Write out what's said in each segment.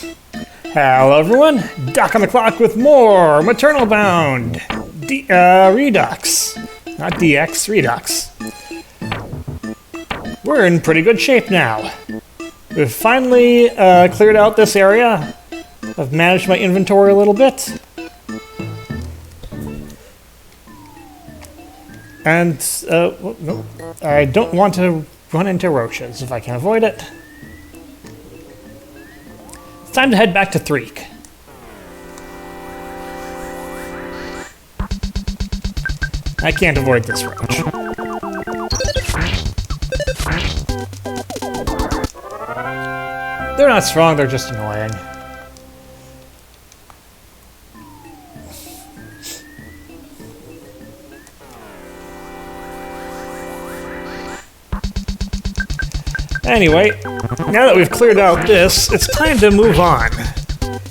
Hello everyone, Doc on the clock with more MaternalBound Redux. Not DX, Redux. We're in pretty good shape now. We've finally cleared out this area. I've managed my inventory a little bit. And, no, I don't want to run into roaches if I can avoid it. It's time to head back to Threek. I can't avoid this roach. They're not strong, they're just annoying. Anyway, now that we've cleared out this, it's time to move on.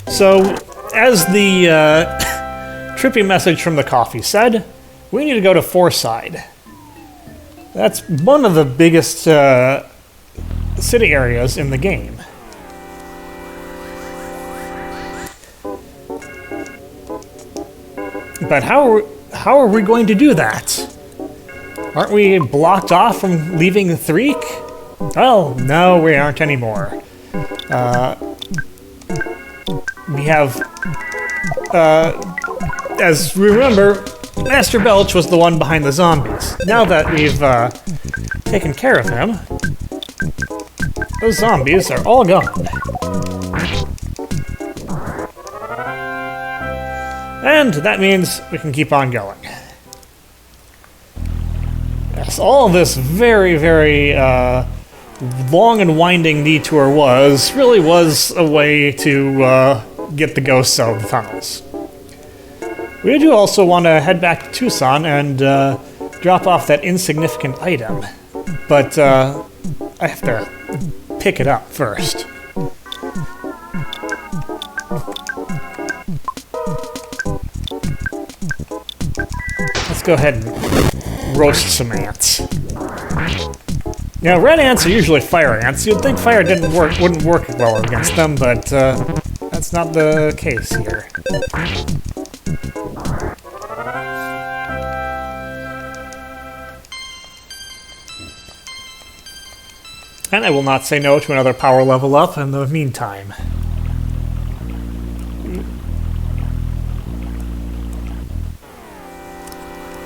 So, as the trippy message from the coffee said, we need to go to Fourside. That's one of the biggest city areas in the game. But how are we going to do that? Aren't we blocked off from leaving Threek? Well, no, we aren't anymore. We have, as we remember, Master Belch was the one behind the zombies. Now that we've taken care of him, those zombies are all gone. And that means we can keep on going. Yes, all of this very, very long and winding detour really was a way to get the ghosts out of the tunnels. We do also want to head back to Tucson and drop off that insignificant item, but I have to pick it up first. Let's go ahead and roast some ants. You know, red ants are usually fire ants. You'd think fire wouldn't work well against them, but that's not the case here. And I will not say no to another power level up in the meantime.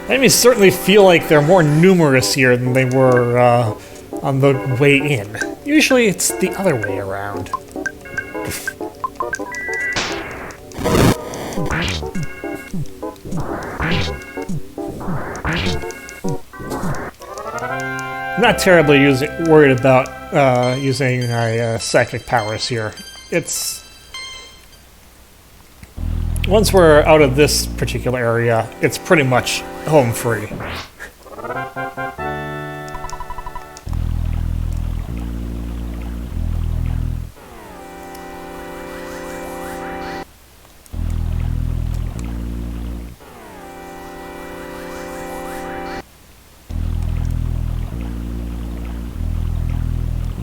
Enemies certainly feel like they're more numerous here than they were on the way in. Usually it's the other way around. I'm not terribly worried about using my psychic powers here. Once we're out of this particular area, it's pretty much home free.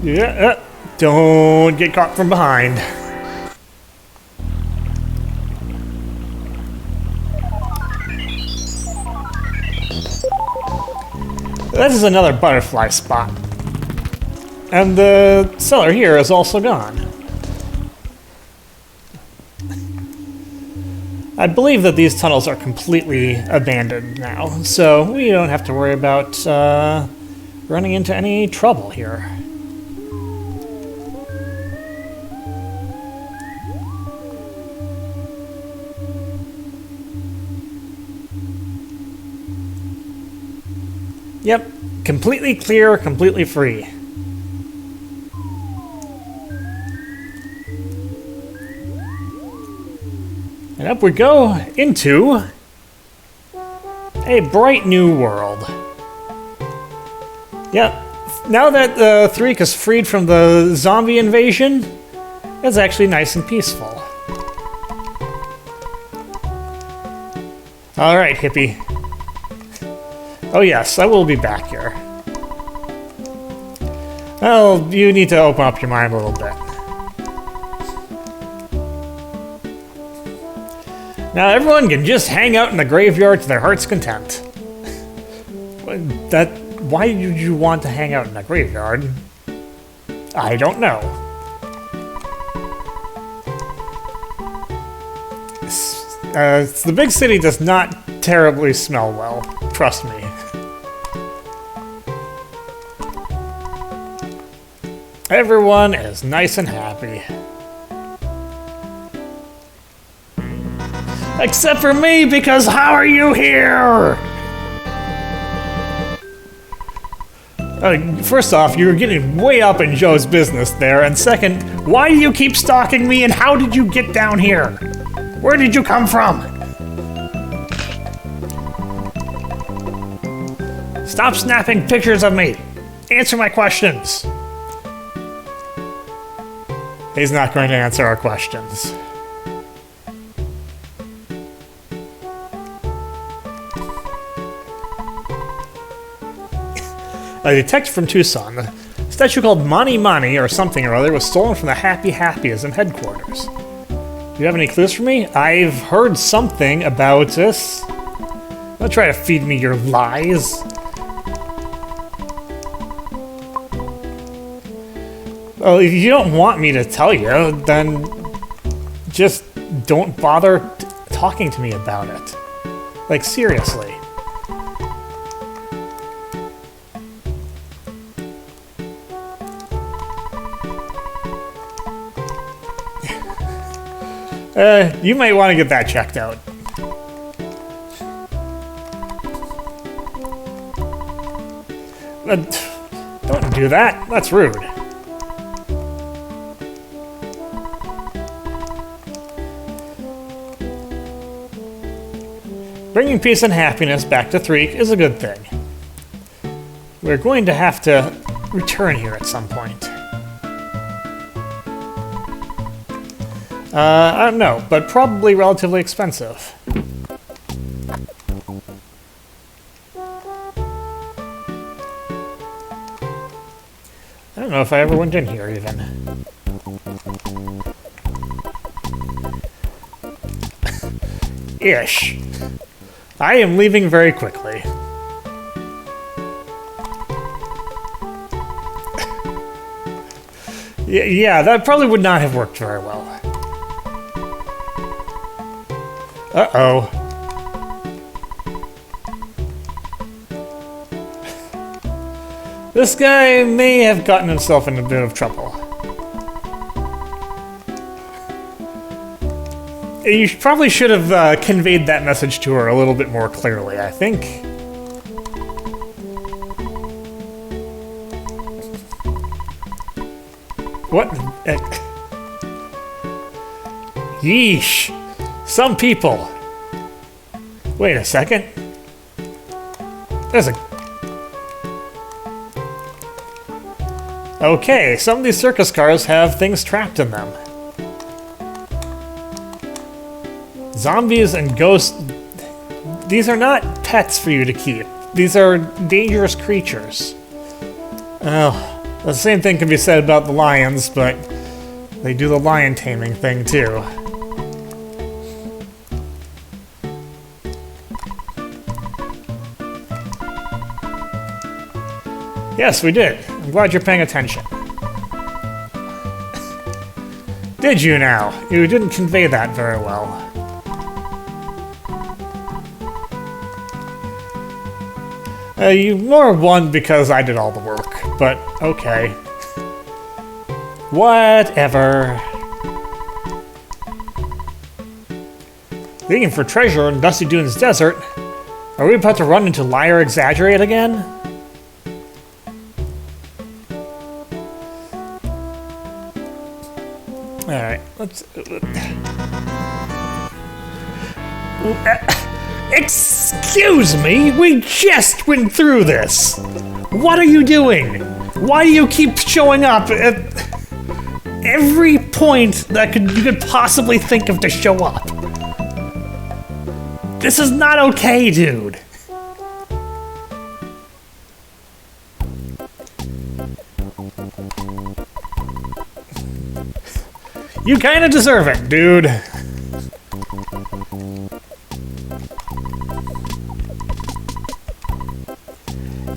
Yeah, don't get caught from behind. This is another butterfly spot. And the cellar here is also gone. I believe that these tunnels are completely abandoned now, so we don't have to worry about running into any trouble here. Yep, completely clear, completely free. And up we go into a bright new world. Yep, now that Threek is freed from the zombie invasion, it's actually nice and peaceful. Alright, hippie. Oh yes, I will be back here. Well, you need to open up your mind a little bit. Now everyone can just hang out in the graveyard to their heart's content. Why did you want to hang out in the graveyard? I don't know. The big city does not terribly smell well, trust me. Everyone is nice and happy. Except for me, because how are you here? First off, you're getting way up in Joe's business there, and second, why do you keep stalking me and how did you get down here? Where did you come from? Stop snapping pictures of me. Answer my questions. He's not going to answer our questions. A text from Tucson. A statue called Mani Mani or something or other was stolen from the Happy Happyism headquarters. Do you have any clues for me? I've heard something about this. Don't try to feed me your lies. Well, if you don't want me to tell you, then just don't bother talking to me about it. Like, seriously. You might want to get that checked out. Don't do that. That's rude. Bringing peace and happiness back to Threek is a good thing. We're going to have to return here at some point. I don't know, but probably relatively expensive. I don't know if I ever went in here, even. Ish. I am leaving very quickly. Yeah, that probably would not have worked very well. Uh-oh. This guy may have gotten himself in a bit of trouble. You probably should have conveyed that message to her a little bit more clearly, I think. What? Yeesh. Some people. Wait a second. There's a... Okay, some of these circus cars have things trapped in them. Zombies and ghosts... These are not pets for you to keep. These are dangerous creatures. Well, the same thing can be said about the lions, but they do the lion taming thing too. Yes, we did. I'm glad you're paying attention. Did you now? You didn't convey that very well. You more won because I did all the work, but okay. Whatever. Looking for treasure in Dusty Dunes Desert? Are we about to run into Liar Exaggerate again? Alright, let's... Excuse me, we just went through this! What are you doing? Why do you keep showing up at every point that you could possibly think of to show up? This is not okay, dude! You kinda deserve it, dude.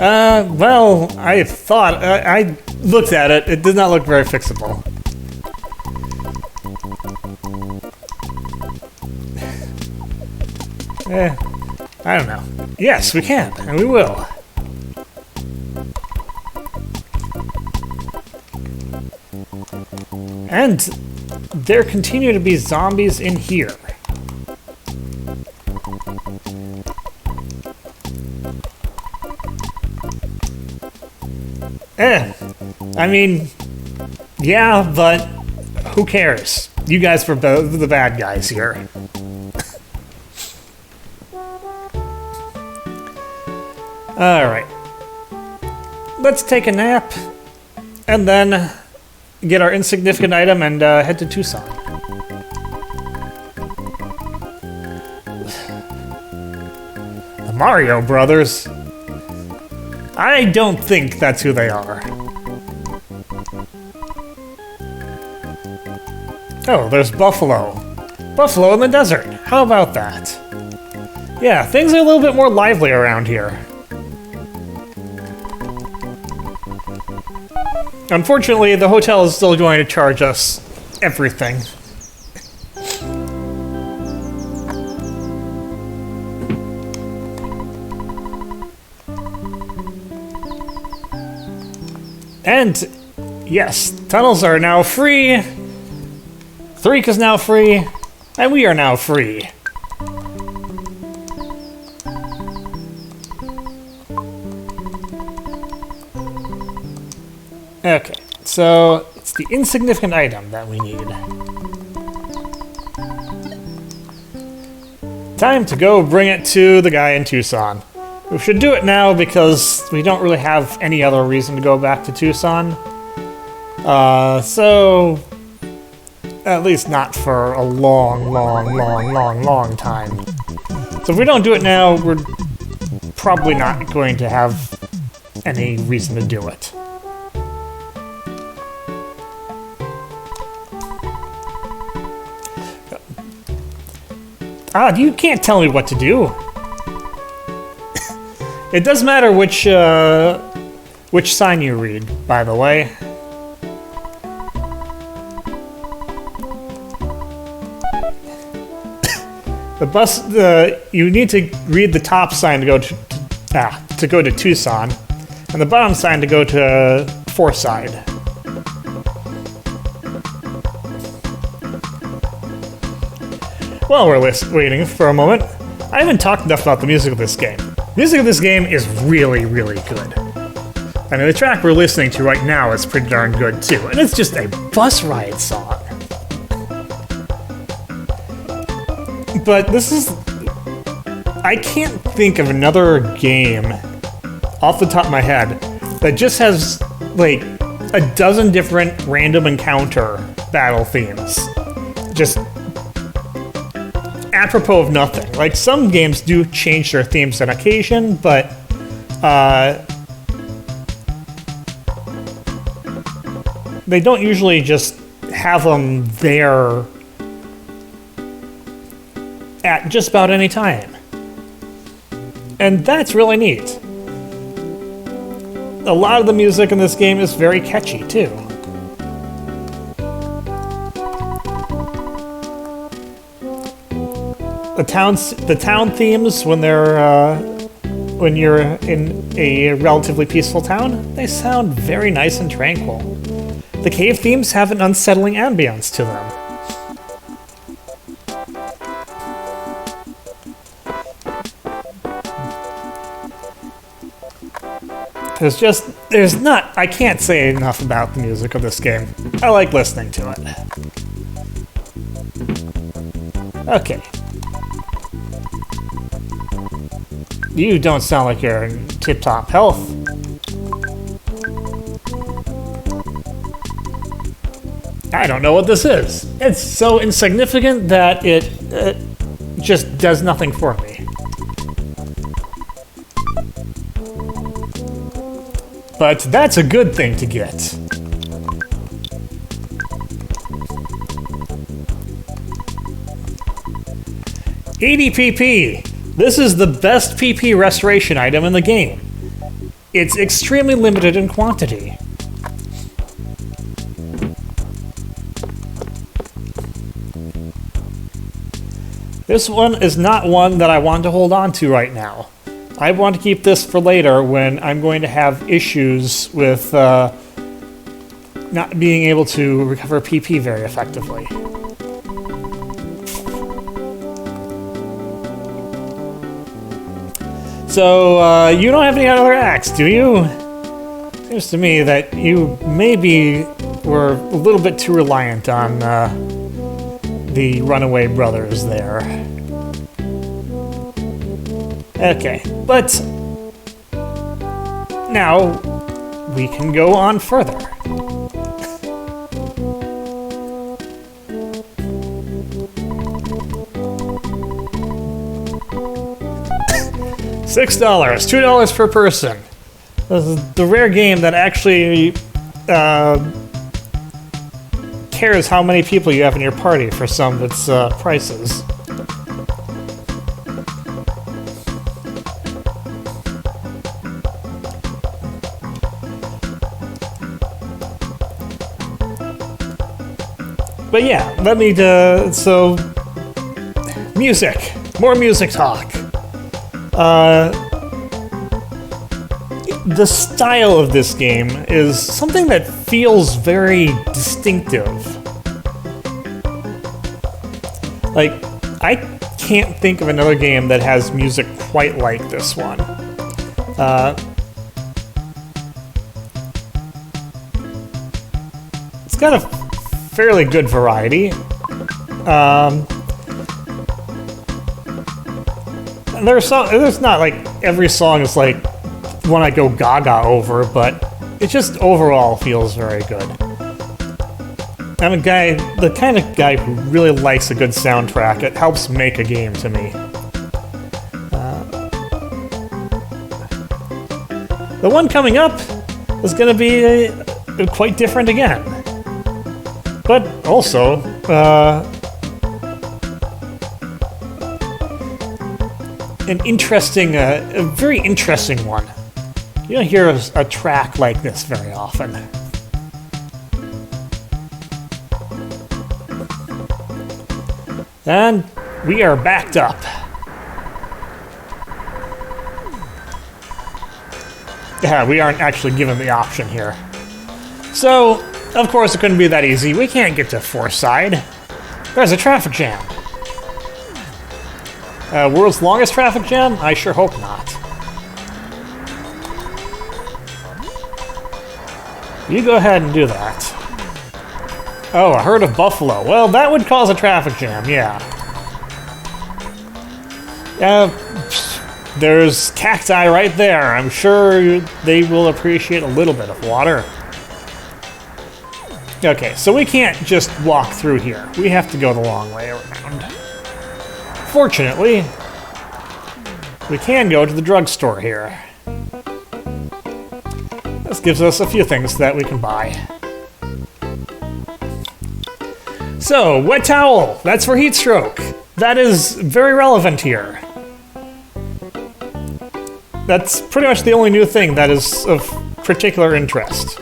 Well, I thought... I looked at it. It did not look very fixable. I don't know. Yes, we can, and we will. And there continue to be zombies in here. I mean, yeah, but who cares? You guys were the bad guys here. Alright. Let's take a nap, and then get our insignificant item and head to Tucson. The Mario Brothers? I don't think that's who they are. Oh, there's Buffalo. Buffalo in the desert. How about that? Yeah, things are a little bit more lively around here. Unfortunately, the hotel is still going to charge us everything. And yes, tunnels are now free. Threek is now free, and we are now free. Okay, so it's the insignificant item that we need. Time to go bring it to the guy in Tucson. We should do it now because we don't really have any other reason to go back to Tucson. So at least not for a long time. So if we don't do it now, we're probably not going to have any reason to do it. You can't tell me what to do. It does matter which sign you read, by the way. The bus, you need to read the top sign to go to Tucson, and the bottom sign to go to Fourside. While we're waiting for a moment, I haven't talked enough about the music of this game. Music of this game is really, really good. I mean, the track we're listening to right now is pretty darn good too, and it's just a bus ride song. But this is... I can't think of another game off the top of my head that just has, like, a dozen different random encounter battle themes. Just apropos of nothing. Like, some games do change their themes on occasion, but they don't usually just have them there at just about any time. And that's really neat. A lot of the music in this game is very catchy, too. The town themes, when you're in a relatively peaceful town, they sound very nice and tranquil. The cave themes have an unsettling ambience to them. I can't say enough about the music of this game. I like listening to it. Okay. You don't sound like you're in tip-top health. I don't know what this is. It's so insignificant that it just does nothing for me. But that's a good thing to get. $80 PP. This is the best PP restoration item in the game. it's extremely limited in quantity. This one is not one that I want to hold on to right now. I want to keep this for later when I'm going to have issues with not being able to recover PP very effectively. So, you don't have any other acts, do you? Seems to me that you maybe were a little bit too reliant on the runaway brothers there. Okay, but now we can go on further. $6, $2 per person. This is the rare game that actually cares how many people you have in your party for some of its prices. But yeah, let me so music, more music talk. The style of this game is something that feels very distinctive. Like, I can't think of another game that has music quite like this one. It's got a fairly good variety. And there's not like every song is like one I go gaga over, but it just overall feels very good. I'm the kind of guy who really likes a good soundtrack. It helps make a game to me. The one coming up is going to be quite different again. But also, a very interesting one. You don't hear a track like this very often. And we are backed up. Yeah, we aren't actually given the option here. So, of course, it couldn't be that easy. We can't get to Fourside. There's a traffic jam. World's longest traffic jam? I sure hope not. You go ahead and do that. Oh, a herd of buffalo. Well, that would cause a traffic jam, yeah. There's cacti right there. I'm sure they will appreciate a little bit of water. Okay, so we can't just walk through here. We have to go the long way around. Fortunately, we can go to the drugstore here. This gives us a few things that we can buy. So, wet towel. That's for heat stroke. That is very relevant here. That's pretty much the only new thing that is of particular interest.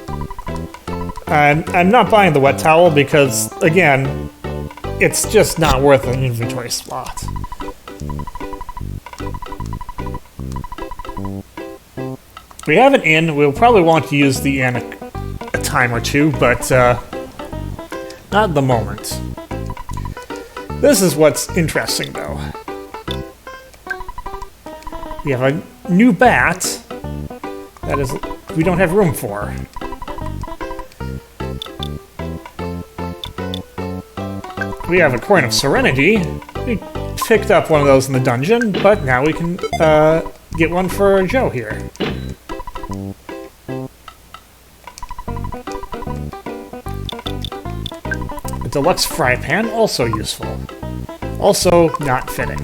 And I'm not buying the wet towel because, again, it's just not worth an inventory slot. We have an inn. We'll probably want to use the inn a time or two, but not at the moment. This is what's interesting, though. We have a new bat that is we don't have room for. We have a coin of serenity. We picked up one of those in the dungeon, but now we can get one for Joe here. A deluxe fry pan, also useful. Also not fitting.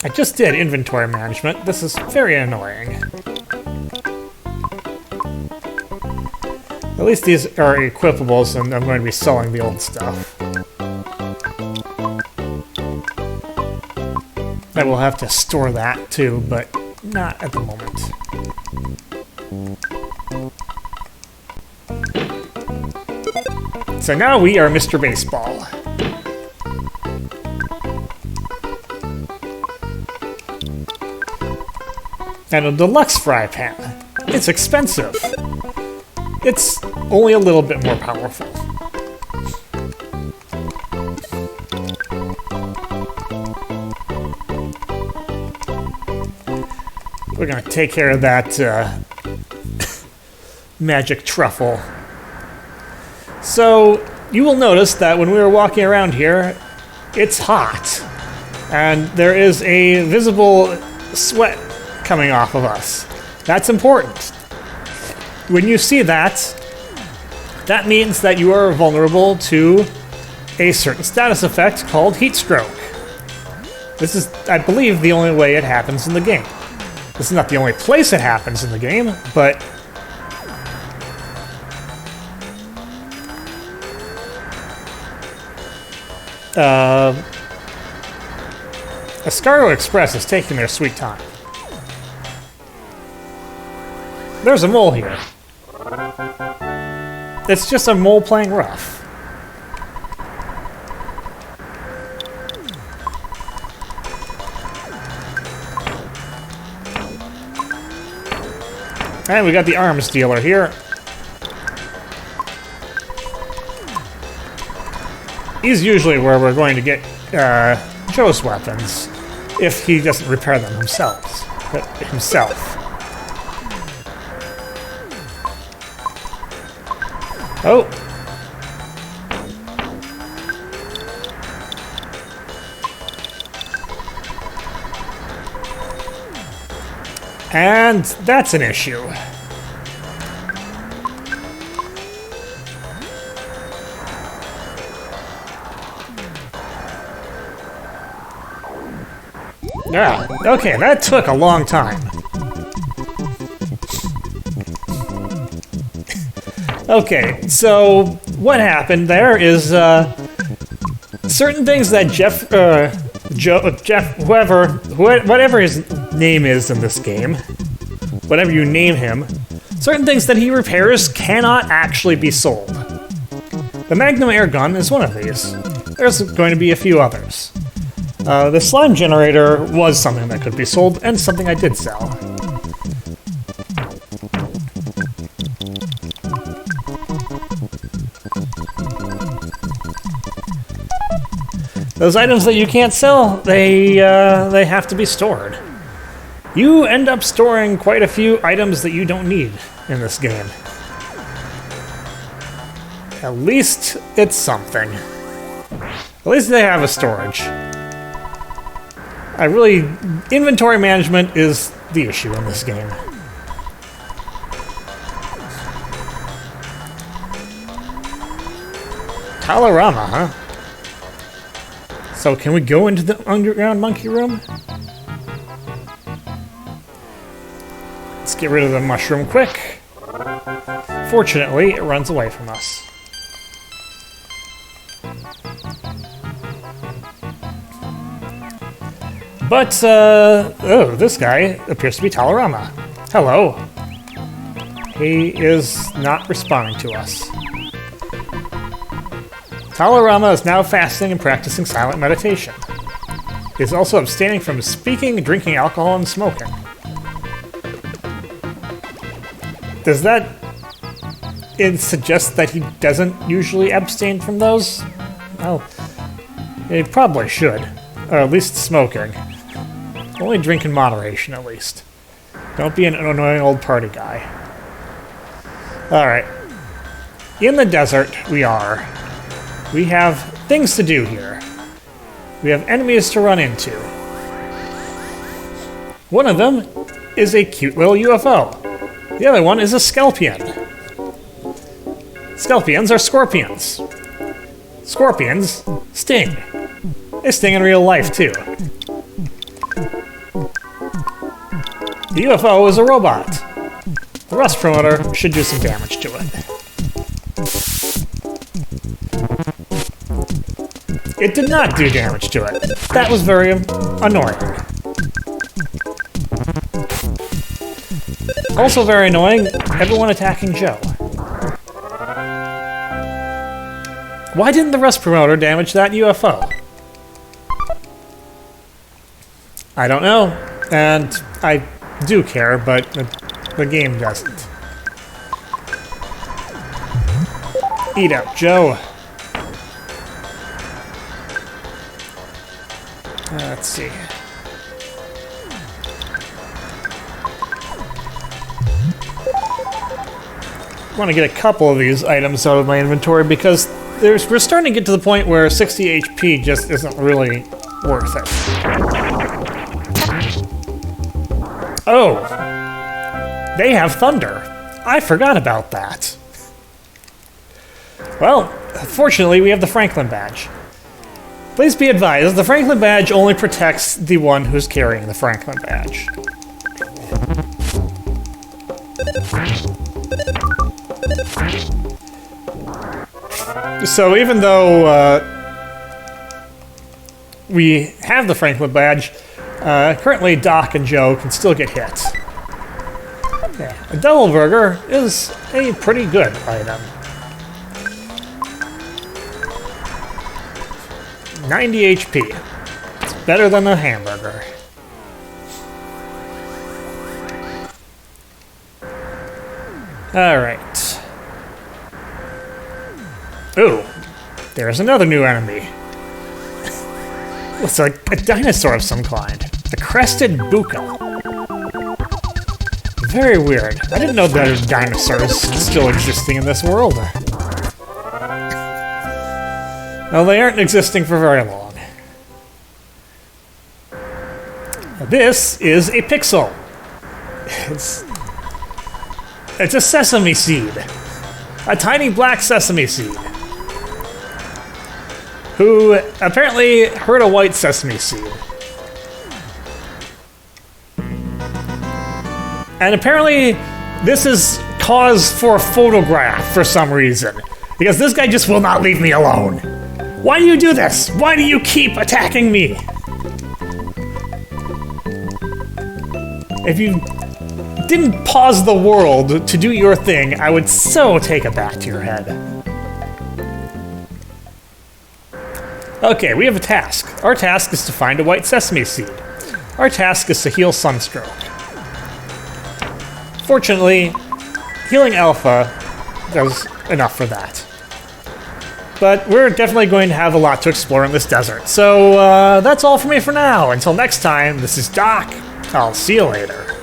I just did inventory management. This is very annoying. At least these are equipables, and I'm going to be selling the old stuff. I will have to store that too, but not at the moment. So now we are Mr. Baseball. And a deluxe fry pan. It's expensive. It's only a little bit more powerful. We're gonna take care of that magic truffle. So, you will notice that when we were walking around here, it's hot. And there is a visible sweat coming off of us. That's important. When you see that, that means that you are vulnerable to a certain status effect called heat stroke. This is, I believe, the only way it happens in the game. This is not the only place it happens in the game, but Escargo Express is taking their sweet time. There's a mole here. It's just a mole playing rough. And we got the arms dealer here. He's usually where we're going to get Joe's weapons, if he doesn't repair them himself. Oh. And that's an issue. Yeah, okay, that took a long time. Okay, so what happened there is certain things that whatever his name is in this game, whatever you name him, certain things that he repairs cannot actually be sold. The Magnum air gun is one of these. There's going to be a few others. The slime generator was something that could be sold, and something I did sell. Those items that you can't sell, they have to be stored. You end up storing quite a few items that you don't need in this game. At least it's something. At least they have a storage. Inventory management is the issue in this game. Colorama, huh? So can we go into the underground monkey room? Let's get rid of the mushroom quick. Fortunately, it runs away from us. But, oh, this guy appears to be Talarama. Hello. He is not responding to us. Talarama is now fasting and practicing silent meditation. He is also abstaining from speaking, drinking alcohol, and smoking. Does that suggest that he doesn't usually abstain from those? Well, he probably should. Or at least smoking. Only drink in moderation, at least. Don't be an annoying old party guy. Alright. In the desert, we are. We have things to do here. We have enemies to run into. One of them is a cute little UFO. The other one is a Skelpion. Skelpions are scorpions. Scorpions sting. They sting in real life, too. The UFO is a robot. The rust promoter should do some damage to it. It did not do damage to it. That was very annoying. Also very annoying, everyone attacking Joe. Why didn't the rust promoter damage that UFO? I don't know, and I do care, but the game doesn't. Eat up, Joe. Let's see. I want to get a couple of these items out of my inventory because we're starting to get to the point where 60 HP just isn't really worth it. Oh! They have thunder. I forgot about that. Well, fortunately we have the Franklin badge. Please be advised, the Franklin badge only protects the one who's carrying the Franklin badge. So even though we have the Franklin badge, currently Doc and Joe can still get hit. Yeah, a double burger is a pretty good item. 90 HP. It's better than a hamburger. Alright. Ooh, there's another new enemy. Looks like a dinosaur of some kind. The crested buka. Very weird. I didn't know there were dinosaurs still existing in this world. Well, they aren't existing for very long. This is a pixel. It's a sesame seed. A tiny black sesame seed. Who apparently heard a white sesame seed. And apparently this is cause for a photograph for some reason. Because this guy just will not leave me alone. Why do you do this? Why do you keep attacking me? If you didn't pause the world to do your thing, I would so take a bat to your head. Okay, we have a task. Our task is to find a white sesame seed. Our task is to heal Sunstroke. Fortunately, healing Alpha does enough for that. But we're definitely going to have a lot to explore in this desert. So that's all for me for now. Until next time, this is Doc. I'll see you later.